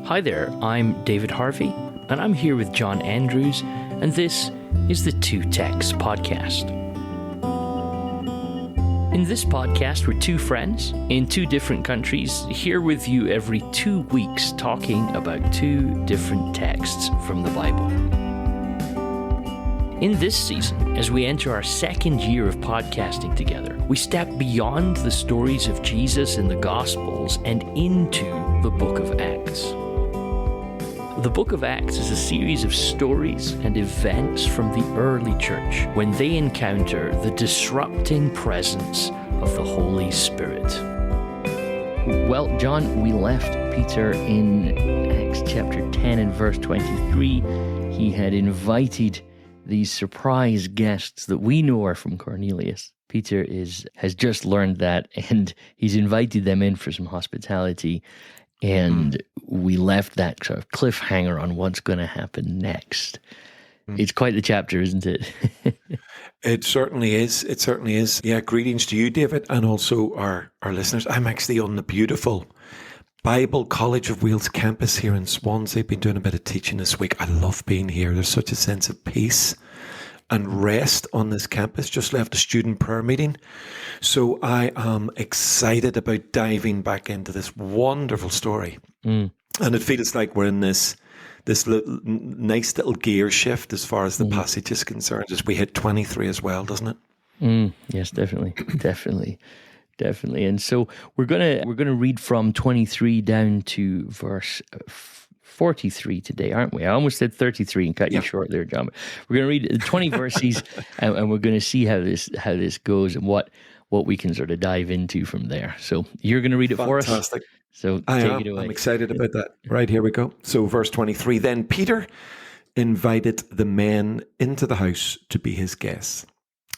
Hi there, I'm David Harvey, and I'm here with John Andrews, and this is the Two Texts Podcast. In this podcast, we're two friends in two different countries, here with you every 2 weeks talking about two different texts from the Bible. In this season, as we enter our second year of podcasting together, we step beyond the stories of Jesus in the Gospels and into the book of Acts. The book of Acts is a series of stories and events from the early church when they encounter the disrupting presence of the Holy Spirit. Well, John, we left Peter in Acts chapter 10 and verse 23. He had invited these surprise guests that we know are from Cornelius. Peter has just learned that, and he's invited them in for some hospitality. And we left that sort of cliffhanger on what's going to happen next. It's quite the chapter, isn't it? It certainly is. It certainly is. Yeah, greetings to you, David, and also our listeners. I'm actually on the beautiful Bible College of Wales campus here in Swansea. Been doing a bit of teaching this week. I love being here. There's such a sense of peace and rest on this campus. Just left a student prayer meeting. So I am excited about diving back into this wonderful story. And it feels like we're in this nice little gear shift as far as the passage is concerned, as we hit 23 as well, doesn't it? Yes, definitely. Definitely. And so we're gonna read from 23 down to verse 43 today, aren't we? I almost said 33 and cut you short there, John. We're going to read 20 verses, and we're going to see how this goes and what we can sort of dive into from there. So you're going to read it for us. Fantastic. So take it away. I'm excited about that. Right, here we go. So verse 23, then Peter invited the men into the house to be his guests.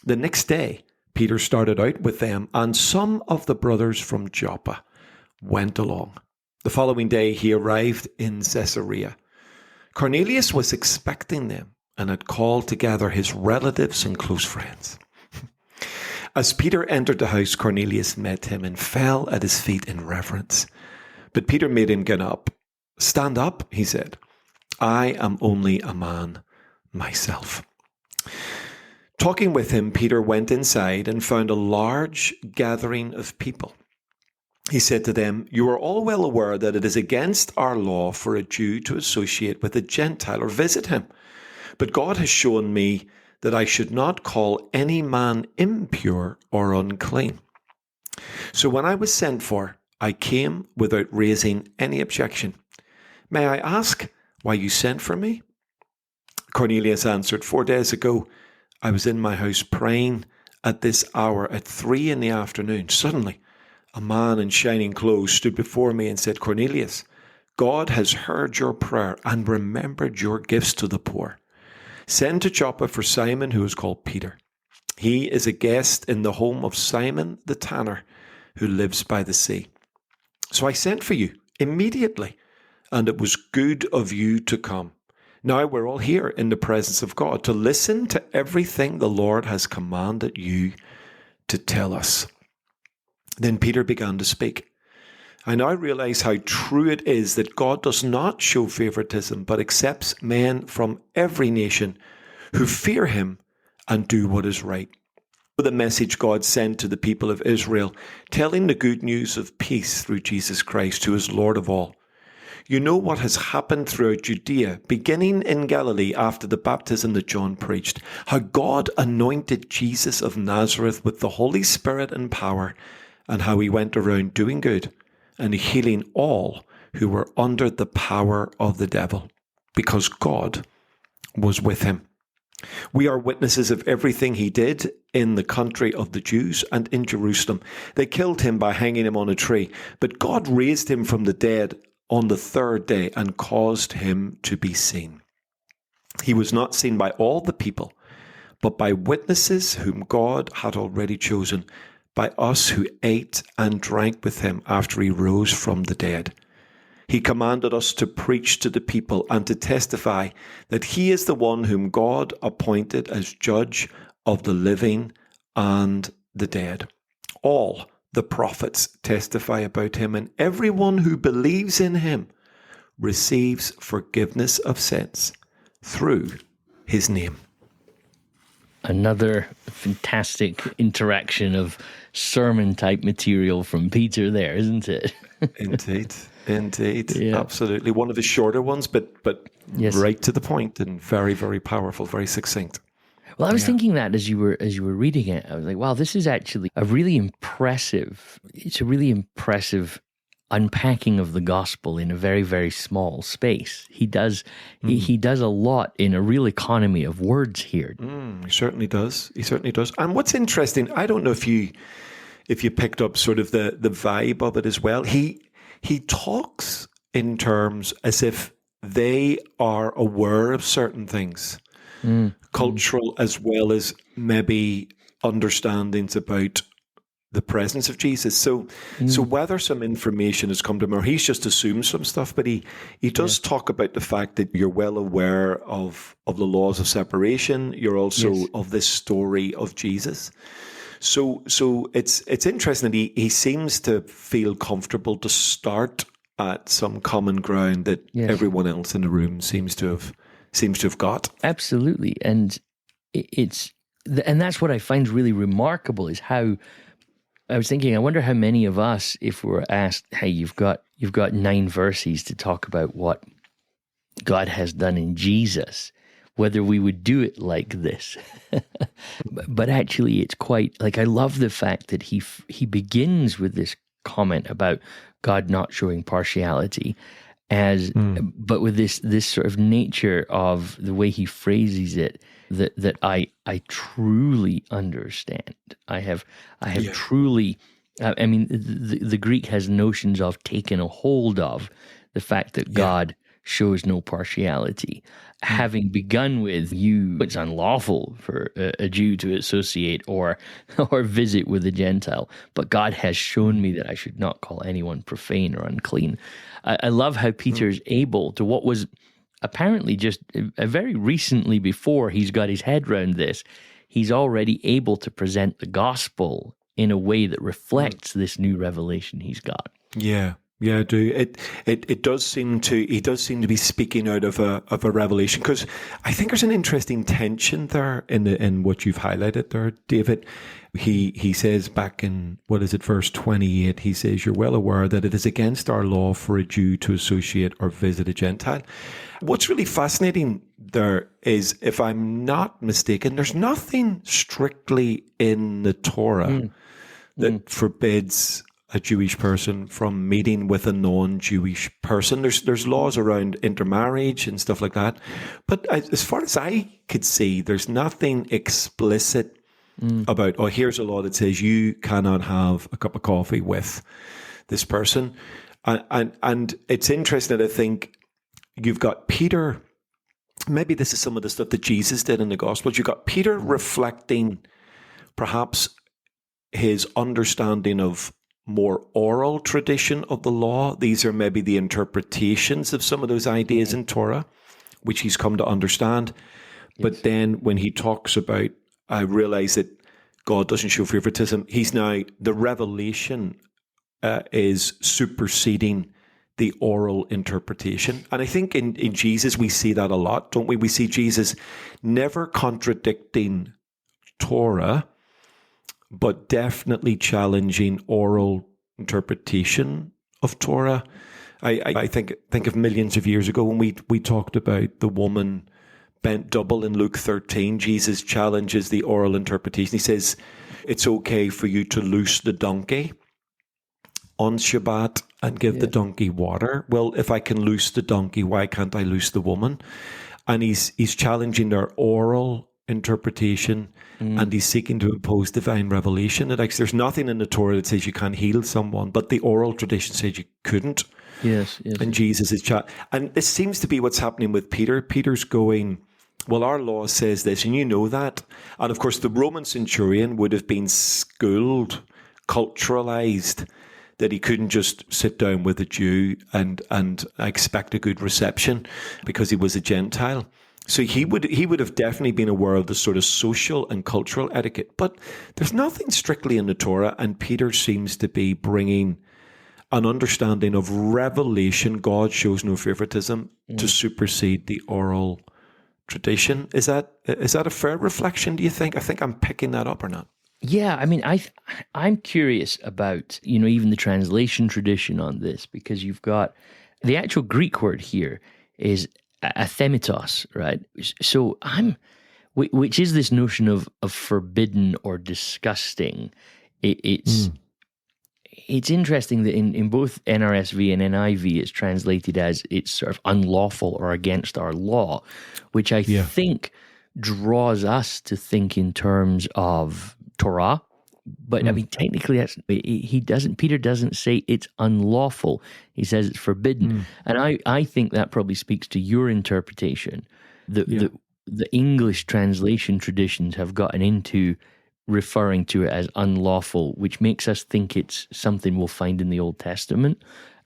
The next day, Peter started out with them, and some of the brothers from Joppa went along. The following day, he arrived in Caesarea. Cornelius was expecting them and had called together his relatives and close friends. As Peter entered the house, Cornelius met him and fell at his feet in reverence. But Peter made him get up. Stand up, he said. I am only a man myself. Talking with him, Peter went inside and found a large gathering of people. He said to them, you are all well aware that it is against our law for a Jew to associate with a Gentile or visit him. But God has shown me that I should not call any man impure or unclean. So when I was sent for, I came without raising any objection. May I ask why you sent for me? Cornelius answered, 4 days ago, I was in my house praying at this hour at 3 p.m. Suddenly, a man in shining clothes stood before me and said, Cornelius, God has heard your prayer and remembered your gifts to the poor. Send to Joppa for Simon, who is called Peter. He is a guest in the home of Simon the tanner, who lives by the sea. So I sent for you immediately, and it was good of you to come. Now we're all here in the presence of God to listen to everything the Lord has commanded you to tell us. Then Peter began to speak. I now realize how true it is that God does not show favoritism, but accepts men from every nation who fear him and do what is right. The message God sent to the people of Israel, telling the good news of peace through Jesus Christ, who is Lord of all. You know what has happened throughout Judea, beginning in Galilee after the baptism that John preached, how God anointed Jesus of Nazareth with the Holy Spirit and power, and how he went around doing good and healing all who were under the power of the devil, because God was with him. We are witnesses of everything he did in the country of the Jews and in Jerusalem. They killed him by hanging him on a tree, but God raised him from the dead on the third day and caused him to be seen. He was not seen by all the people, but by witnesses whom God had already chosen, by us who ate and drank with him after he rose from the dead. He commanded us to preach to the people and to testify that he is the one whom God appointed as judge of the living and the dead. All the prophets testify about him, and everyone who believes in him receives forgiveness of sins through his name. Another fantastic interaction of sermon-type material from Peter there, isn't it? Indeed. Yeah. Absolutely. One of the shorter ones, but Yes. right to the point and very, very powerful, very succinct. Well, I was thinking that as you were reading it, I was like, wow, this is actually a really impressive. It's a really impressive unpacking of the gospel in a very, very small space. He does he does a lot in a real economy of words here. He certainly does. And what's interesting, I don't know if you picked up sort of the vibe of it as well. He talks in terms as if they are aware of certain things. Cultural as well as maybe understandings about the presence of Jesus. So whether some information has come to him or he's just assumed some stuff, but he does talk about the fact that you're well aware of the laws of separation. You're also of this story of Jesus. So it's interesting that he seems to feel comfortable to start at some common ground that everyone else in the room seems to have got. Absolutely, and that's what I find really remarkable is how I was thinking. I wonder how many of us, if we're asked, "Hey, you've got 9 verses to talk about what God has done in Jesus," whether we would do it like this. But actually, it's quite like I love the fact that he begins with this comment about God not showing partiality. But with this sort of nature of the way he phrases it, that I truly understand. I have truly. I mean, the Greek has notions of taken a hold of the fact that God shows no partiality. Having begun with it's unlawful for a Jew to associate or visit with a Gentile, but God has shown me that I should not call anyone profane or unclean. I love how Peter's able to what was apparently just a very recently before he's got his head around this, he's already able to present the gospel in a way that reflects this new revelation he's got. Yeah, I do. It does seem to. He does seem to be speaking out of a revelation, because I think there's an interesting tension there in what you've highlighted there, David. He says back in verse 28. He says, "You're well aware that it is against our law for a Jew to associate or visit a Gentile." What's really fascinating there is, if I'm not mistaken, there's nothing strictly in the Torah that forbids a Jewish person from meeting with a non-Jewish person. There's laws around intermarriage and stuff like that. But as far as I could see, there's nothing explicit about, here's a law that says you cannot have a cup of coffee with this person. And it's interesting that I think you've got Peter, maybe this is some of the stuff that Jesus did in the Gospels. You've got Peter reflecting perhaps his understanding of more oral tradition of the law. These are maybe the interpretations of some of those ideas in Torah, which he's come to understand. But then when he talks about, I realize that God doesn't show favoritism, he's now, the revelation is superseding the oral interpretation. And I think in Jesus we see that a lot, don't we? We see Jesus never contradicting Torah, but definitely challenging oral interpretation of Torah. I think of millions of years ago when we talked about the woman bent double in Luke 13. Jesus challenges the oral interpretation. He says, it's okay for you to loose the donkey on Shabbat and give the donkey water. Well, if I can loose the donkey, why can't I loose the woman? And he's challenging their oral interpretation, and he's seeking to impose divine revelation. There's nothing in the Torah that says you can't heal someone, but the oral tradition says you couldn't. Yes. And Jesus is and this seems to be what's happening with Peter. Peter's going, well, our law says this, and you know that. And of course, the Roman centurion would have been schooled, culturalized, that he couldn't just sit down with a Jew and expect a good reception because he was a Gentile. So he would have definitely been aware of the sort of social and cultural etiquette. But there's nothing strictly in the Torah, and Peter seems to be bringing an understanding of revelation. God shows no favoritism to supersede the oral tradition. Is that a fair reflection, do you think? I think I'm picking that up or not? Yeah, I mean, I'm curious about, even the translation tradition on this, because you've got the actual Greek word here is athemitos, right? So which is this notion of forbidden or disgusting. It's interesting that in both NRSV and NIV it's translated as it's sort of unlawful or against our law, which I think draws us to think in terms of Torah. But I mean, technically, Peter doesn't say it's unlawful. He says it's forbidden. And I think that probably speaks to your interpretation. The English translation traditions have gotten into referring to it as unlawful, which makes us think it's something we'll find in the Old Testament.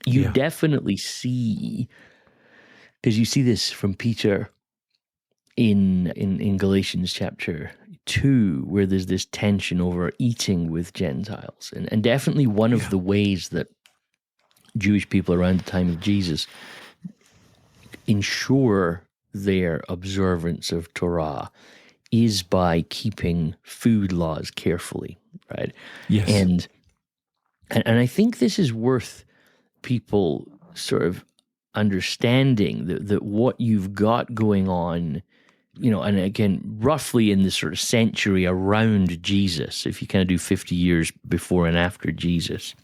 You definitely see, because you see this from Peter in Galatians chapter 2, where there's this tension over eating with Gentiles. And definitely one of the ways that Jewish people around the time of Jesus ensure their observance of Torah is by keeping food laws carefully, right? Yes. And I think this is worth people sort of understanding that what you've got going on, and again, roughly in this sort of century around Jesus, if you kind of do 50 years before and after Jesus,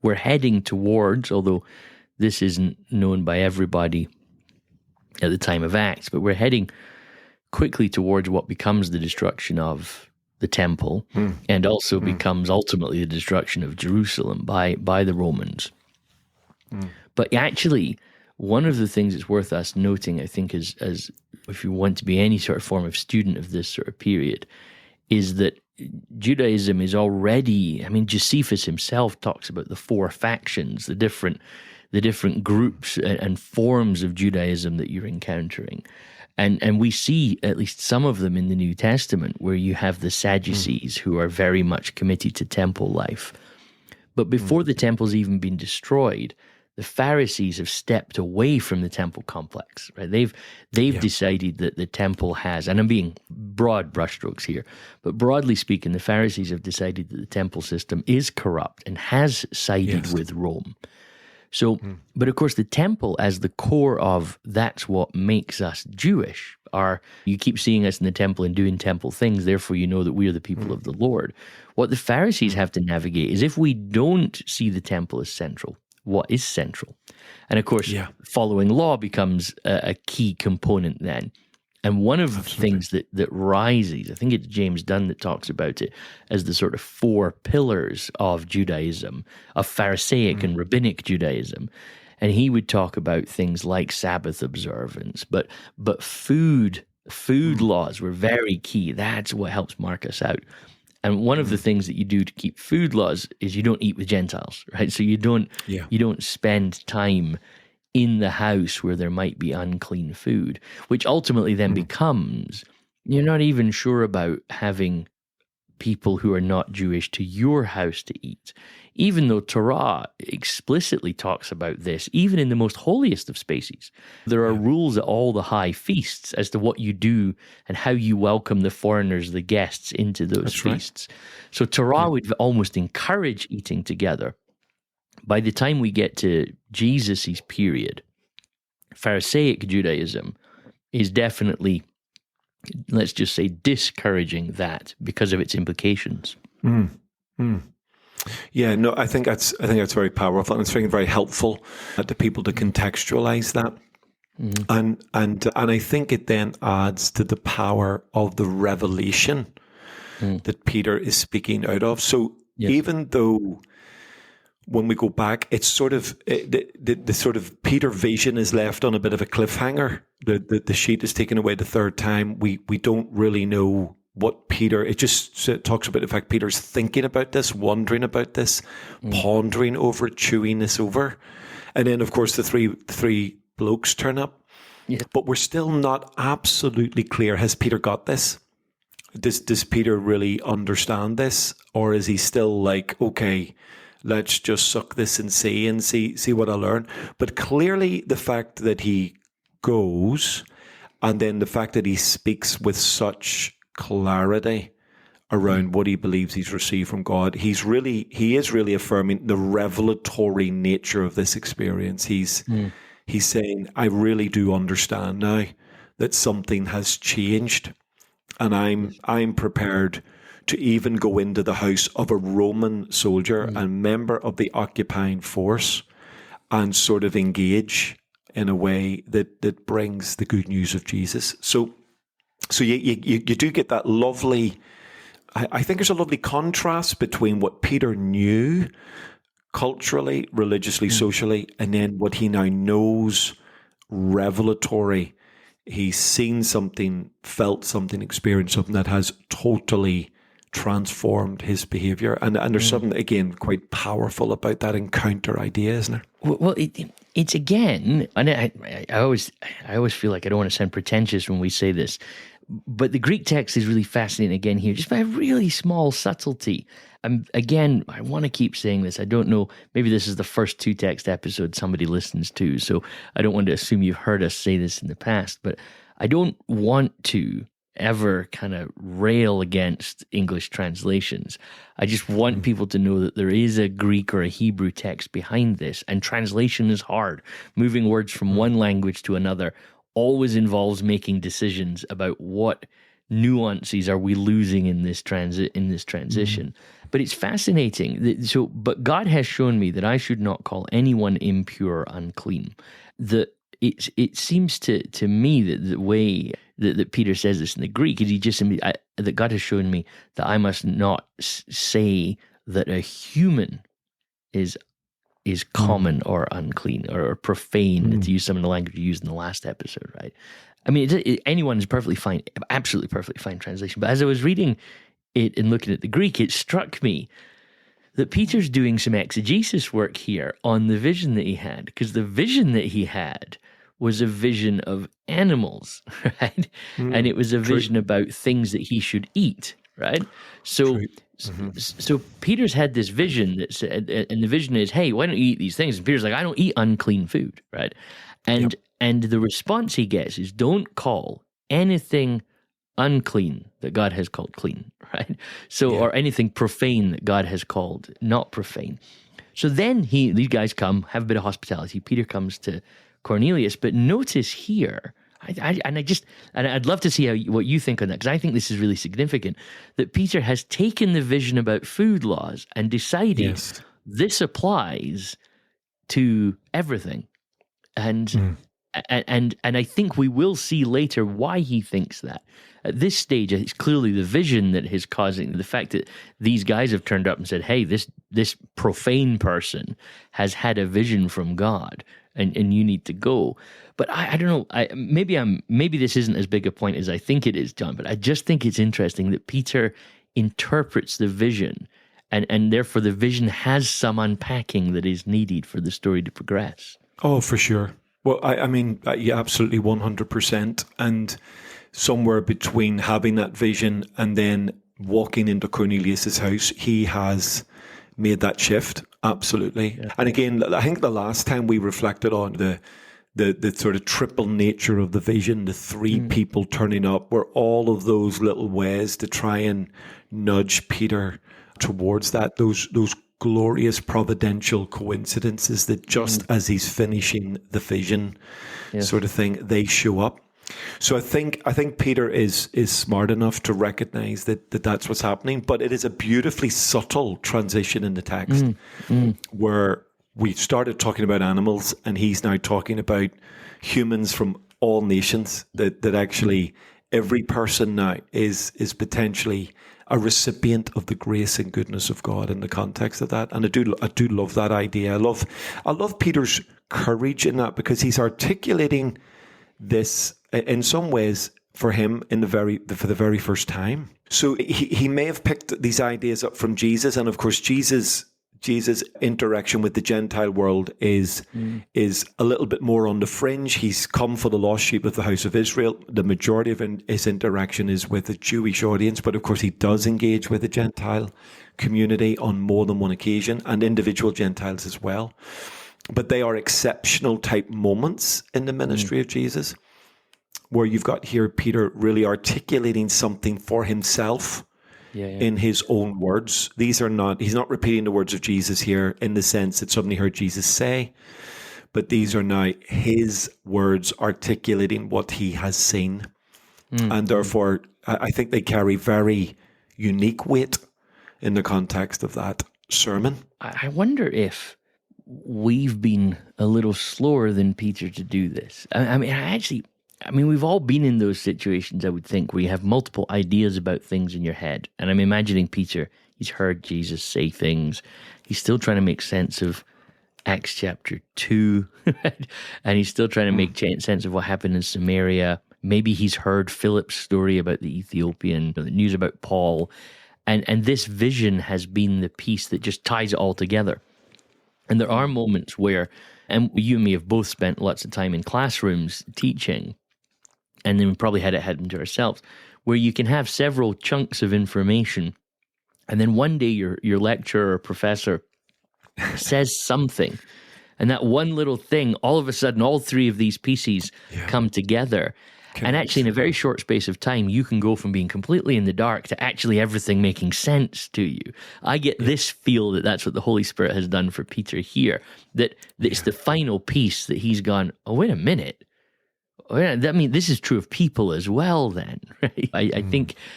we're heading towards, although this isn't known by everybody at the time of Acts, but we're heading quickly towards what becomes the destruction of the temple and also becomes ultimately the destruction of Jerusalem by the Romans. But actually, one of the things that's worth us noting, I think, as if you want to be any sort of form of student of this sort of period, is that Judaism is already, I mean, Josephus himself talks about the four factions, the different groups and forms of Judaism that you're encountering. And we see at least some of them in the New Testament, where you have the Sadducees who are very much committed to temple life. But before the temple's even been destroyed, the Pharisees have stepped away from the temple complex, right? They've decided that the temple has, and I'm being broad brushstrokes here, but broadly speaking, the Pharisees have decided that the temple system is corrupt and has sided with Rome. So, but of course, the temple as the core of that's what makes us Jewish. You keep seeing us in the temple and doing temple things, therefore you know that we are the people of the Lord. What the Pharisees have to navigate is if we don't see the temple as central, what is central? And of course, following law becomes a key component then. And one of the things that rises, I think it's James Dunn that talks about it as the sort of four pillars of Judaism, of Pharisaic and Rabbinic Judaism. And he would talk about things like Sabbath observance, but food laws were very key. That's what helps mark us out. And one of the things that you do to keep food laws is you don't eat with Gentiles, right? So you don't spend time in the house where there might be unclean food, which ultimately then becomes, you're not even sure about having people who are not Jewish to your house to eat, even though Torah explicitly talks about this, even in the most holiest of spaces. There are rules at all the high feasts as to what you do and how you welcome the foreigners, the guests, into those feasts. Right. So Torah would almost encourage eating together. By the time we get to Jesus' period, Pharisaic Judaism is definitely, let's just say, discouraging that because of its implications. Yeah, no, I think that's very powerful, and it's very helpful to people to contextualize that. And I think it then adds to the power of the revelation that Peter is speaking out of. So even though when we go back, it's sort of the sort of Peter vision is left on a bit of a cliffhanger. The sheet is taken away the third time. We don't really know what Peter. It just talks about the fact Peter's thinking about this, wondering about this, pondering over it, chewing this over, and then of course the three blokes turn up. Yeah. But we're still not absolutely clear. Has Peter got this? Does Peter really understand this, or is he still like, okay, let's just suck this and see what I learn. But clearly the fact that he goes, and then the fact that he speaks with such clarity around what he believes he's received from God, he is really affirming the revelatory nature of this experience. He's saying, I really do understand now that something has changed, and I'm prepared to even go into the house of a Roman soldier and member of the occupying force and sort of engage in a way that brings the good news of Jesus. So you do get that lovely, I think there's a lovely contrast between what Peter knew culturally, religiously, socially, and then what he now knows revelatory. He's seen something, felt something, experienced something that has totally transformed his behavior. And there's something, again, quite powerful about that encounter idea, isn't there? Well, it's again, and I always feel like I don't want to sound pretentious when we say this, but the Greek text is really fascinating again here, just by a really small subtlety. Again, I want to keep saying this. I don't know, maybe this is the first 2 text episodes somebody listens to, so I don't want to assume you've heard us say this in the past, but I don't want to ever kind of rail against English translations. I just want people to know that there is a Greek or a Hebrew text behind this, and translation is hard. Moving words from one language to another always involves making decisions about what nuances are we losing in this transition. But it's fascinating. But God has shown me that I should not call anyone impure or unclean. It seems to me that the way that Peter says this in the Greek is that God has shown me that I must not say that a human is common or unclean or profane, to use some of the language you used in the last episode, right? I mean, anyone is perfectly fine, absolutely perfectly fine translation. But as I was reading it and looking at the Greek, it struck me that Peter's doing some exegesis work here on the vision that he had, because the vision that he had was a vision of animals, right? And it was a vision about things that he should eat, right? So Peter's had this vision that said, and the vision is, hey, why don't you eat these things? And Peter's like, I don't eat unclean food, right? And the response he gets is, don't call anything unclean that God has called clean, right? So, or anything profane that God has called not profane. So then these guys come, have a bit of hospitality. Peter comes to Cornelius, but notice here, I'd love to see what you think on that, because I think this is really significant, that Peter has taken the vision about food laws and decided this applies to everything. And I think we will see later why he thinks that. At this stage, it's clearly the vision that is causing the fact that these guys have turned up and said, hey, this profane person has had a vision from God, and you need to go. But I don't know, maybe this isn't as big a point as I think it is, John, but I just think it's interesting that Peter interprets the vision, and therefore the vision has some unpacking that is needed for the story to progress. Oh, for sure. Well, I mean, yeah, absolutely 100%. And somewhere between having that vision and then walking into Cornelius's house, he has made that shift. Absolutely. Yeah. And again, I think the last time we reflected on the sort of triple nature of the vision, the 3 people turning up, were all of those little ways to try and nudge Peter towards that, those glorious providential coincidences that just as he's finishing the vision sort of thing, they show up. So I think Peter is smart enough to recognize that that's what's happening, but it is a beautifully subtle transition in the text where we started talking about animals and he's now talking about humans from all nations, that actually every person now is potentially a recipient of the grace and goodness of God in the context of that. And I do love that idea. I love Peter's courage in that, because he's articulating this in some ways for him for the very first time. So he may have picked these ideas up from Jesus, and of course Jesus Jesus' interaction with the Gentile world is a little bit more on the fringe. He's come for the lost sheep of the house of Israel. The majority of his interaction is with a Jewish audience, but of course he does engage with the Gentile community on more than one occasion, and individual Gentiles as well. But they are exceptional type moments in the ministry of Jesus, where you've got here Peter really articulating something for himself in his own words. He's not repeating the words of Jesus here in the sense that suddenly heard Jesus say, but these are now his words articulating what he has seen. And therefore, I think they carry very unique weight in the context of that sermon. I wonder if we've been a little slower than Peter to do this. I mean, we've all been in those situations, I would think, where you have multiple ideas about things in your head. And I'm imagining Peter, he's heard Jesus say things. He's still trying to make sense of Acts chapter 2, and he's still trying to make sense of what happened in Samaria. Maybe he's heard Philip's story about the Ethiopian, the news about Paul. And this vision has been the piece that just ties it all together. And there are moments where, and you and me have both spent lots of time in classrooms teaching, and then we probably had it happen to ourselves, where you can have several chunks of information, and then one day your lecturer or professor says something, and that one little thing, all of a sudden, all three of these pieces come together. And actually, in a very short space of time, you can go from being completely in the dark to actually everything making sense to you. I get this feel that that's what the Holy Spirit has done for Peter here, that it's the final piece that he's gone, oh, wait a minute. I mean, this is true of people as well then, right?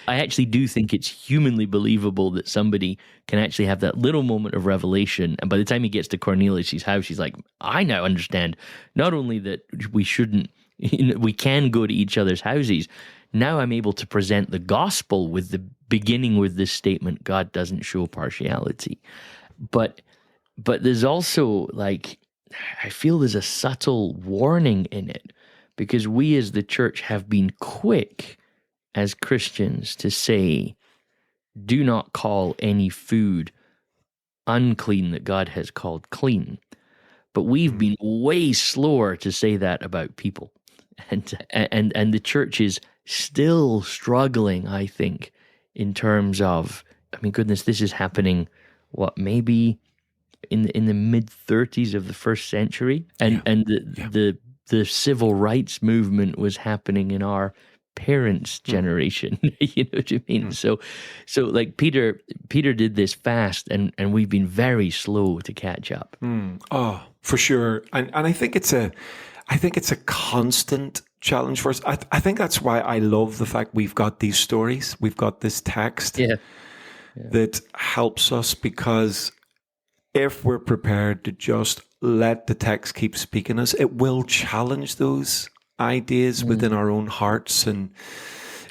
I actually do think it's humanly believable that somebody can actually have that little moment of revelation, and by the time he gets to Cornelius' house, he's like, I now understand not only that we can go to each other's houses, now I'm able to present the gospel beginning with this statement, God doesn't show partiality. But there's also, like, I feel there's a subtle warning in it, because we as the church have been quick as Christians to say, do not call any food unclean that God has called clean. But we've been way slower to say that about people. And the church is still struggling, I think, in terms of, I mean, goodness, this is happening, maybe in the mid-30s of the first century? And the civil rights movement was happening in our parents' generation. You know what I mean? So like Peter did this fast, and we've been very slow to catch up. Oh, for sure. And I think it's a constant challenge for us. I think that's why I love the fact we've got these stories, we've got this text that helps us, because if we're prepared to just let the text keep speaking us, it will challenge those ideas within our own hearts. And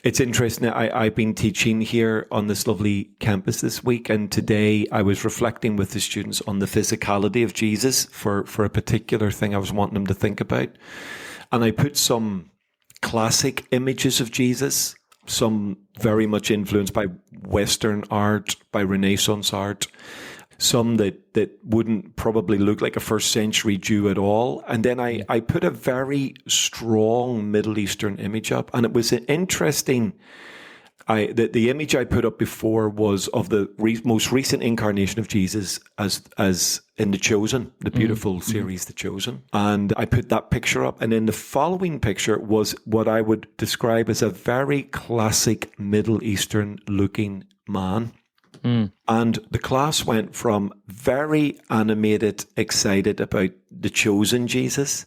it's interesting, I've been teaching here on this lovely campus this week, and today I was reflecting with the students on the physicality of Jesus for a particular thing I was wanting them to think about. And I put some classic images of Jesus, some very much influenced by Western art, by Renaissance art, some that wouldn't probably look like a first century Jew at all. And then I put a very strong Middle Eastern image up, and it was interesting. The image I put up before was of the most recent incarnation of Jesus as in The Chosen, the beautiful series The Chosen. And I put that picture up, and then the following picture was what I would describe as a very classic Middle Eastern looking man. And the class went from very animated, excited about the chosen Jesus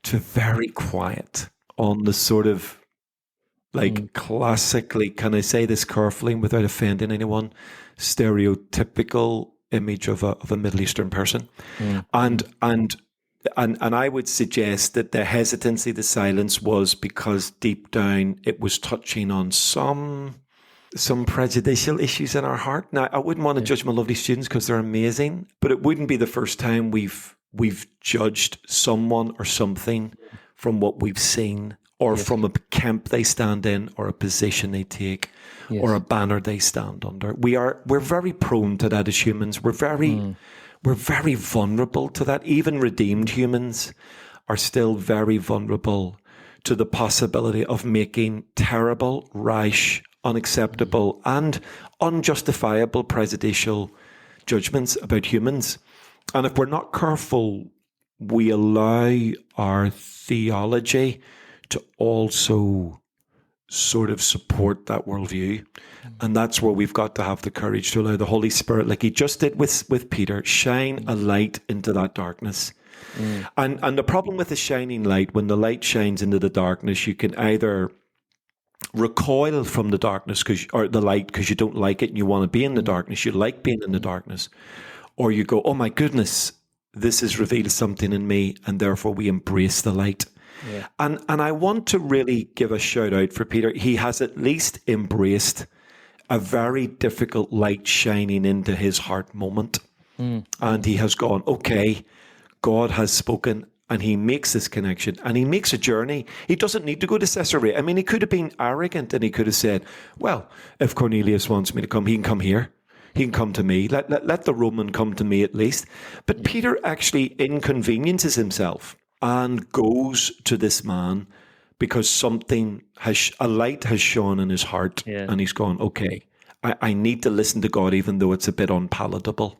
to very quiet on the sort of classically, can I say this carefully without offending anyone, stereotypical image of a Middle Eastern person. And I would suggest that the hesitancy, the silence was because deep down it was touching on some prejudicial issues in our heart. Now, I wouldn't want to judge my lovely students because they're amazing, but it wouldn't be the first time we've judged someone or something from what we've seen or from a camp they stand in, or a position they take, or a banner they stand under. We're very prone to that as humans. We're very vulnerable to that. Even redeemed humans are still very vulnerable to the possibility of making terrible, rash, unacceptable, and unjustifiable prejudicial judgments about humans. And if we're not careful, we allow our theology to also sort of support that worldview. And that's where we've got to have the courage to allow the Holy Spirit, like he just did with Peter, shine a light into that darkness. And the problem with the shining light, when the light shines into the darkness, you can either recoil from the darkness or the light because you don't like it and you want to be in the darkness. You like being in the darkness. Or you go, oh my goodness, this has revealed something in me, and therefore we embrace the light. Yeah. And I want to really give a shout out for Peter. He has at least embraced a very difficult light shining into his heart moment. And he has gone, okay, God has spoken, and he makes this connection, and he makes a journey. He doesn't need to go to Caesarea. I mean, he could have been arrogant, and he could have said, well, if Cornelius wants me to come, he can come here. He can come to me. Let the Roman come to me at least. But Peter actually inconveniences himself and goes to this man because a light has shone in his heart, and he's gone, okay, I need to listen to God, even though it's a bit unpalatable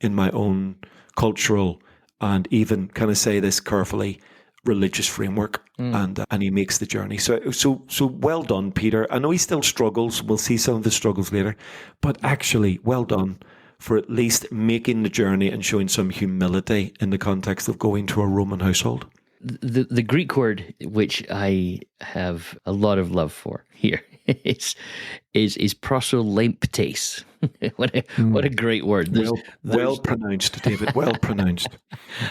in my own cultural and even, can I say this carefully, religious framework. And he makes the journey. So well done, Peter. I know he still struggles. We'll see some of the struggles later, but actually, well done for at least making the journey and showing some humility in the context of going to a Roman household. The Greek word, which I have a lot of love for here, is proselymptes. What a great word! Well pronounced, David. Well pronounced.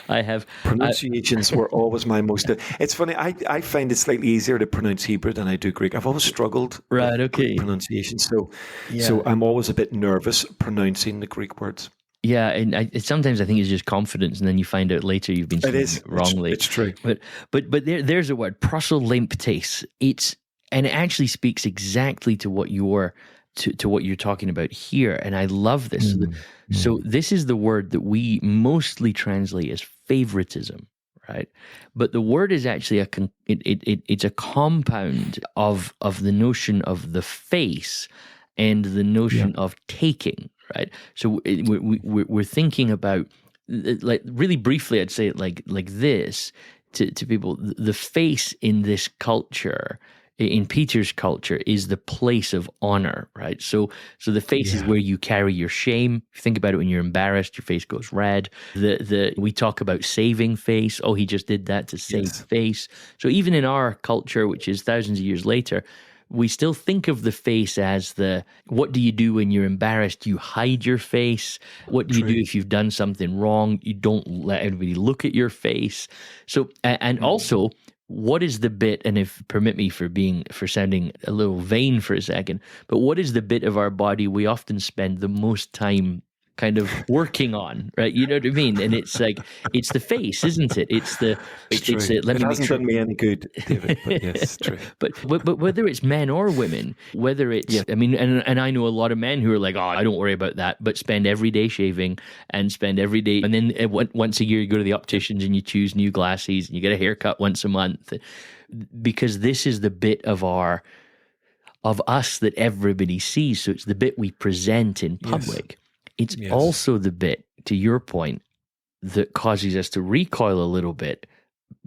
Pronunciations were always my most. It's funny. I find it slightly easier to pronounce Hebrew than I do Greek. I've always struggled with Greek pronunciation, so I'm always a bit nervous pronouncing the Greek words. Yeah, and sometimes I think it's just confidence, and then you find out later you've been saying it wrongly. It's true. But there's a word, proselymptes. And it actually speaks exactly to what you're talking about here, and I love this. So this is the word that we mostly translate as favoritism, right? But the word is actually it's a compound of the notion of the face and the notion of taking, right? So we're thinking about, like, really briefly, I'd say it like this to people: the face in this culture, in Peter's culture, is the place of honor, right? So the face is where you carry your shame. If you think about it, when you're embarrassed, your face goes red. We talk about saving face. Oh, he just did that to save face. So even in our culture, which is thousands of years later, we still think of the face as what do you do when you're embarrassed? You hide your face. What do you do if you've done something wrong? You don't let everybody look at your face. So, and also, what is the bit, and if permit me for sounding a little vain for a second, but what is the bit of our body we often spend the most time kind of working on, right? You know what I mean? And it's like, it's the face, isn't it? It hasn't done me any good, David, but yes, true. but whether it's men or women, whether it's, I mean, and I know a lot of men who are like, oh, I don't worry about that, but spend every day shaving and spend every day, and then once a year you go to the opticians and you choose new glasses and you get a haircut once a month, because this is the bit of us that everybody sees. So it's the bit we present in public. It's also the bit, to your point, that causes us to recoil a little bit,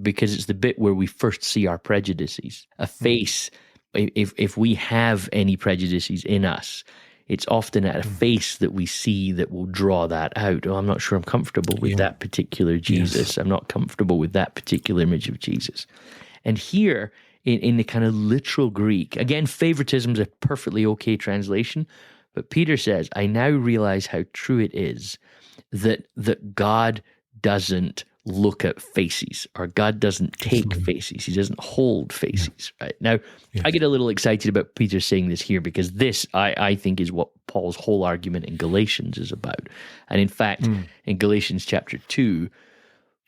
because it's the bit where we first see our prejudices. A face, if we have any prejudices in us, it's often at a face that we see that will draw that out. Oh, I'm not sure I'm comfortable with that particular Jesus. Yes. I'm not comfortable with that particular image of Jesus. And here, in the kind of literal Greek, again, favoritism is a perfectly okay translation, but Peter says, I now realize how true it is that God doesn't look at faces, or God doesn't take faces. He doesn't hold faces, right? Now, I get a little excited about Peter saying this here, because this, I think, is what Paul's whole argument in Galatians is about. And in fact, in Galatians chapter 2,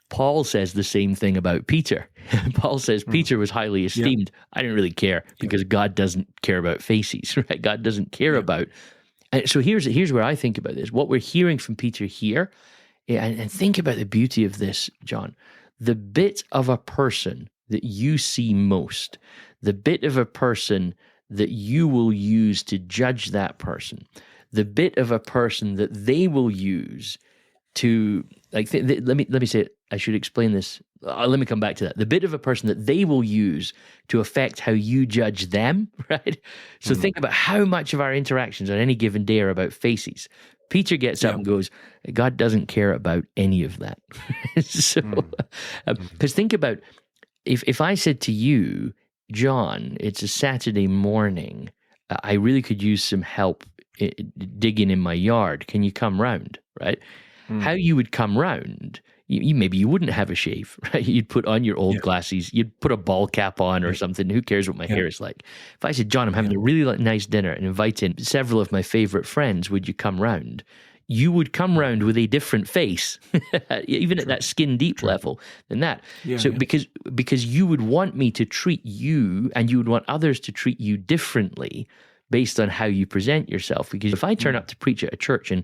Paul says the same thing about Peter. Paul says Peter was highly esteemed. I didn't really care because God doesn't care about faces, right? God doesn't care about. And so here's where I think about this. What we're hearing from Peter here, and think about the beauty of this, John. The bit of a person that you see most, the bit of a person that you will use to judge that person, the bit of a person that they will use to, like, let me say it. I should explain this. Let me come back to that. The bit of a person that they will use to affect how you judge them, right? So think about how much of our interactions on any given day are about faces. Peter gets up and goes, God doesn't care about any of that. So, because think about, if I said to you, John, it's a Saturday morning, I really could use some help digging in my yard. Can you come round, right? How you would come round, maybe you wouldn't have a shave, right? You'd put on your old glasses, you'd put a ball cap on or something. Who cares what my hair is like? If I said, John, I'm having a really nice dinner and invite in several of my favorite friends, would you come round? You would come round with a different face, even at that skin deep level than that. So because you would want me to treat you, and you would want others to treat you differently based on how you present yourself. Because if I turn up to preach at a church and,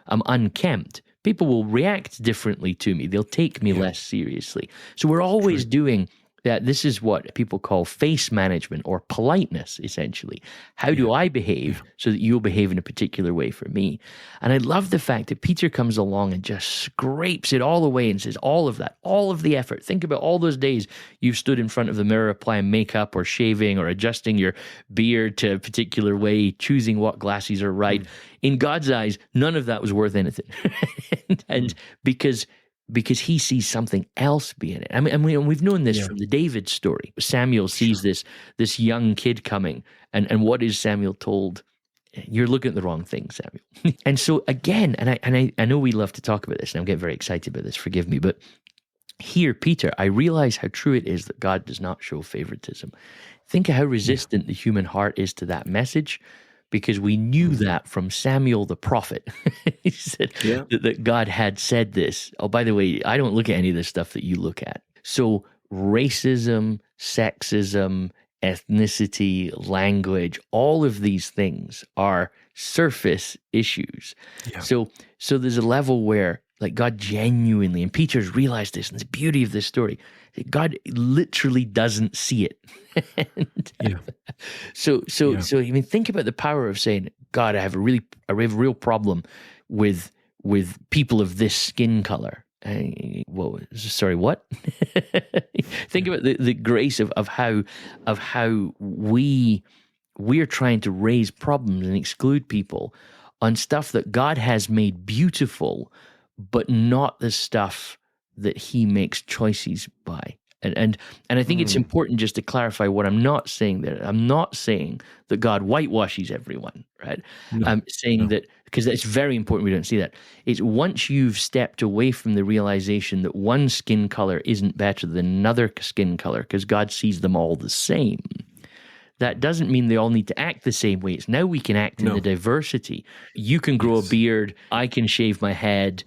I'm unkempt, people will react differently to me. They'll take me less seriously. So we're always doing that. This is what people call face management, or politeness, essentially. How do I behave so that you'll behave in a particular way for me? And I love the fact that Peter comes along and just scrapes it all away and says, all of that, all of the effort. Think about all those days you've stood in front of the mirror applying makeup or shaving or adjusting your beard to a particular way, choosing what glasses are right. In God's eyes, none of that was worth anything. and because he sees something else being it. I mean, we've known this from the David story. Samuel sees this young kid coming, and what is Samuel told? You're looking at the wrong thing, Samuel. And so again, and I know we love to talk about this, and I'm getting very excited about this, forgive me, but here, Peter, I realize how true it is that God does not show favoritism. Think of how resistant the human heart is to that message, because we knew that from Samuel the prophet. He said that God had said this. Oh, by the way, I don't look at any of the stuff that you look at. So racism, sexism, ethnicity, language, all of these things are surface issues. Yeah. So there's a level where, like, God genuinely, and Peter's realized this, and the beauty of this story, God literally doesn't see it. So I mean, think about the power of saying, God, I have a real problem with people of this skin color. Whoa, sorry, what? Think about the grace of how we're trying to raise problems and exclude people on stuff that God has made beautiful, but not the stuff that he makes choices by. And I think it's important just to clarify what I'm not saying there. I'm not saying that God whitewashes everyone, right? I'm saying that, because it's very important we don't see that. It's once you've stepped away from the realization that one skin color isn't better than another skin color, because God sees them all the same. That doesn't mean they all need to act the same way. It's now we can act in the diversity. You can grow a beard, I can shave my head,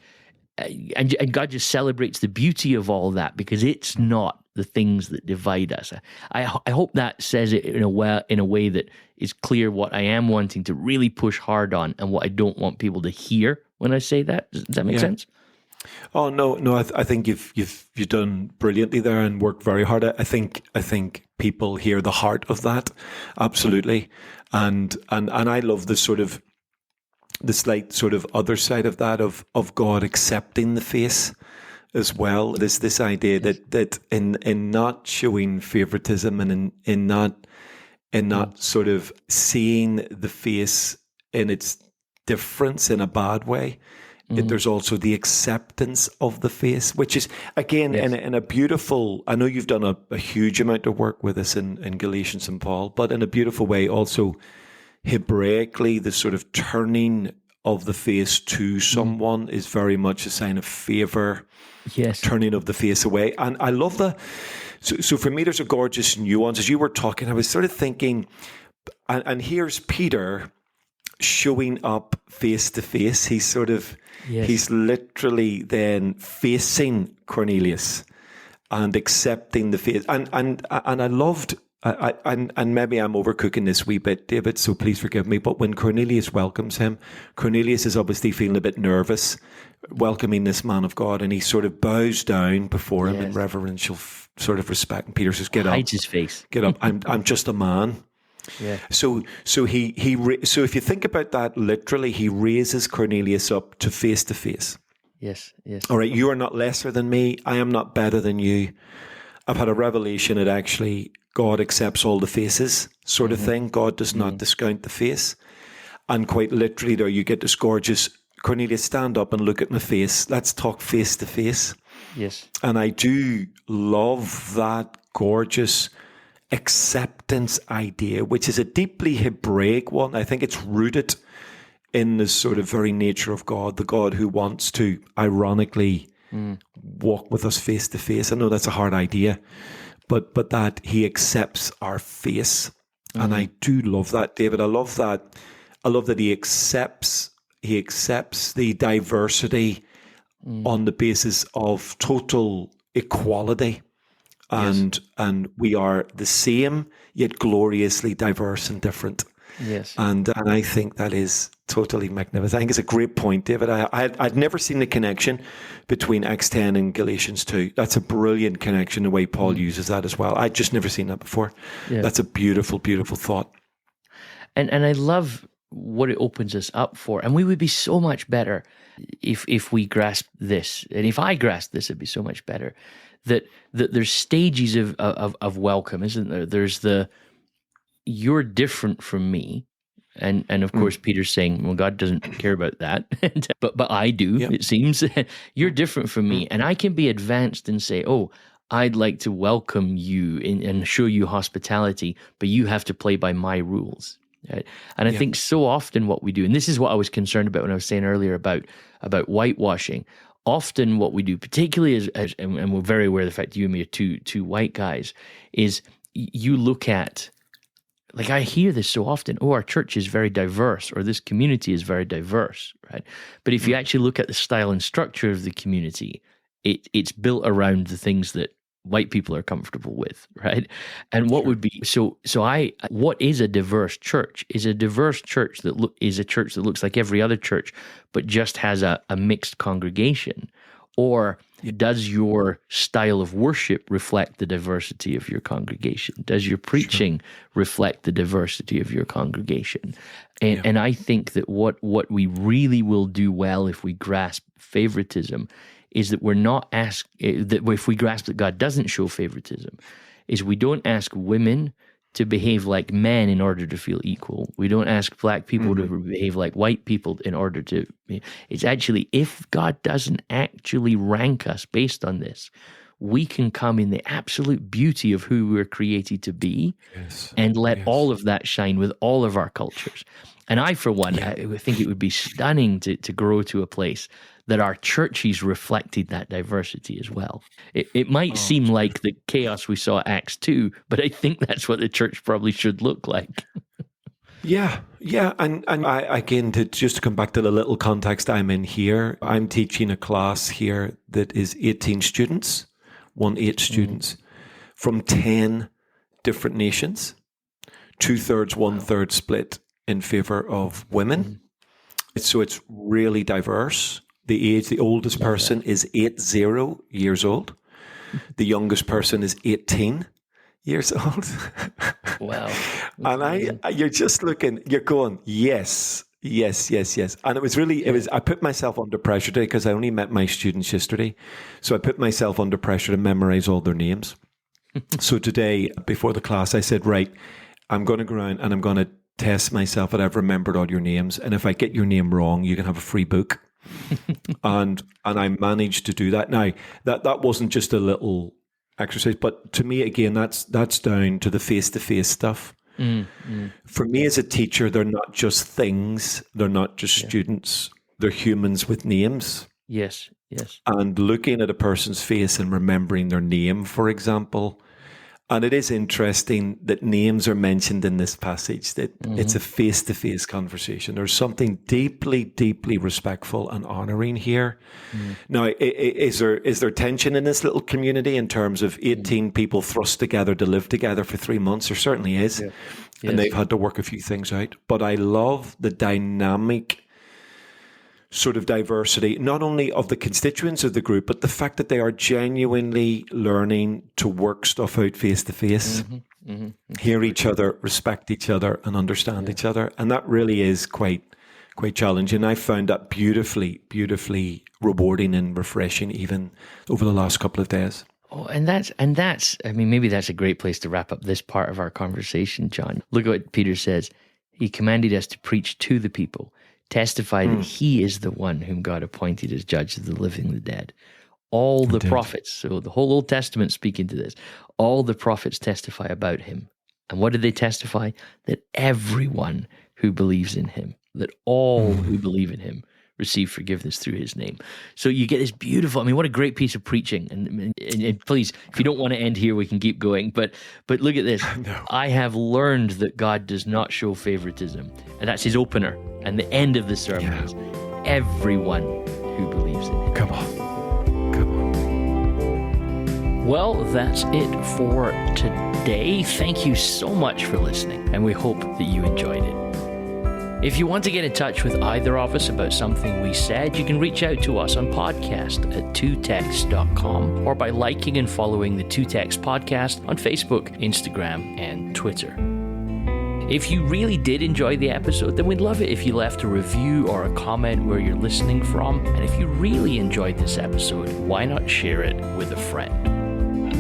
and God just celebrates the beauty of all that, because it's not the things that divide us. I hope that says it in a way that is clear what I am wanting to really push hard on, and what I don't want people to hear when I say that. Does that make sense? Oh no, I think you've done brilliantly there and worked very hard. I think people hear the heart of that, absolutely, and I love the slight sort of other side of that, of God accepting the face as well. This idea that in not showing favoritism, and in not sort of seeing the face in its difference in a bad way, there's also the acceptance of the face, which is, again, in a beautiful, I know you've done a huge amount of work with this in Galatians and Paul, but in a beautiful way also Hebraically, the sort of turning of the face to someone is very much a sign of favor. Yes. Turning of the face away. And I love that. So for me, there's a gorgeous nuance. As you were talking, I was sort of thinking, and here's Peter, showing up face to face. He's sort of, Yes. he's literally then facing Cornelius and accepting the face. And I loved, and maybe I'm overcooking this wee bit, David, so please forgive me, but when Cornelius welcomes him, Cornelius is obviously feeling a bit nervous welcoming this man of God, and he sort of bows down before him in reverential sort of respect. And Peter says, "Get up, hides his face. Get up. I'm just a man." Yeah. So if you think about that literally, he raises Cornelius up to face. Yes. All right, you are not lesser than me. I am not better than you. I've had a revelation that actually God accepts all the faces, sort of thing. God does not discount the face. And quite literally there you get this gorgeous, Cornelius, stand up and look at my face. Let's talk face to face. Yes. And I do love that gorgeous acceptance idea, which is a deeply Hebraic one. I think it's rooted in the sort of very nature of God, the God who wants to ironically walk with us face to face. I know that's a hard idea, but that he accepts our face. And I do love that, David. I love that he accepts the diversity on the basis of total equality. And we are the same, yet gloriously diverse and different. Yes. And I think that is totally magnificent. I think it's a great point, David. I'd never seen the connection between Acts 10 and Galatians 2. That's a brilliant connection, the way Paul uses that as well. I'd just never seen that before. Yeah. That's a beautiful, beautiful thought. And I love what it opens us up for. And we would be so much better if we grasp this. And if I grasp this, it'd be so much better. That there's stages of welcome, isn't there? There's the, you're different from me. And of course, Peter's saying, well, God doesn't care about that. but I do, it seems. You're different from me. And I can be advanced and say, oh, I'd like to welcome you and show you hospitality, but you have to play by my rules. Right? And I think so often what we do, and this is what I was concerned about when I was saying earlier about whitewashing. Often what we do, particularly as and we're very aware of the fact that you and me are two white guys, is you look at, like I hear this so often, oh, our church is very diverse, or this community is very diverse, right? But if you actually look at the style and structure of the community, it's built around the things that white people are comfortable with, right? And what would be what is a diverse church? Is a diverse church is a church that looks like every other church, but just has a mixed congregation? Or does your style of worship reflect the diversity of your congregation? Does your preaching reflect the diversity of your congregation? And I think that what we really will do well if we grasp favoritism is that we're not asked, that if we grasp that God doesn't show favoritism, is we don't ask women to behave like men in order to feel equal. We don't ask black people to behave like white people in order to. It's actually, if God doesn't actually rank us based on this, we can come in the absolute beauty of who we're created to be and let all of that shine with all of our cultures. And I, for one, I think it would be stunning to grow to a place that our churches reflected that diversity as well. It might seem like the chaos we saw at Acts 2, but I think that's what the church probably should look like. Yeah. And I, again, just to come back to the little context I'm in here, I'm teaching a class here that is 18 students, 18 students from 10 different nations, 2/3, 1/3 split in favor of women. So it's really diverse. The oldest person is 80 years old. The youngest person is 18 years old. Wow. And you're just looking, you're going, yes. And I put myself under pressure today because I only met my students yesterday. So I put myself under pressure to memorize all their names. So today, before the class, I said, right, I'm going to go around and I'm going to test myself that I've remembered all your names. And if I get your name wrong, you can have a free book. and I managed to do that. Now, that wasn't just a little exercise, but to me, again, that's down to the face-to-face stuff. For me as a teacher, they're not just things, they're not just students, they're humans with names. Yes. And looking at a person's face and remembering their name, for example, And it is interesting that names are mentioned in this passage, that it's a face-to-face conversation. There's something deeply, deeply respectful and honoring here. Now, is there tension in this little community in terms of 18 people thrust together to live together for 3 months? There certainly is. Yeah. And they've had to work a few things out. But I love the dynamic sort of diversity, not only of the constituents of the group, but the fact that they are genuinely learning to work stuff out face to face, hear each other, respect each other, and understand each other. And that really is quite challenging. I found that beautifully, beautifully rewarding and refreshing even over the last couple of days. Oh, and that's, I mean, maybe that's a great place to wrap up this part of our conversation, John. Look at what Peter says. He commanded us to preach to the people, testify that he is the one whom God appointed as judge of the living and the dead. All the prophets, so the whole Old Testament speaking to this, all the prophets testify about him. And what did they testify? That everyone who believes in him, that all who believe in him receive forgiveness through his name. So you get this beautiful, I mean, what a great piece of preaching. And please, if you don't want to end here, we can keep going. But look at this. No. I have learned that God does not show favoritism. And that's his opener. And the end of the sermon is everyone who believes in him. Come on. Well, that's it for today. Thank you so much for listening. And we hope that you enjoyed it. If you want to get in touch with either of us about something we said, you can reach out to us on podcast@twotext.com or by liking and following the Two Text podcast on Facebook, Instagram, and Twitter. If you really did enjoy the episode, then we'd love it if you left a review or a comment where you're listening from. And if you really enjoyed this episode, why not share it with a friend?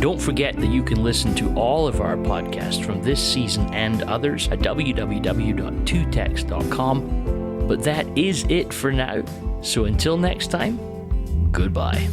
Don't forget that you can listen to all of our podcasts from this season and others at www.twotext.com. But that is it for now. So until next time, goodbye.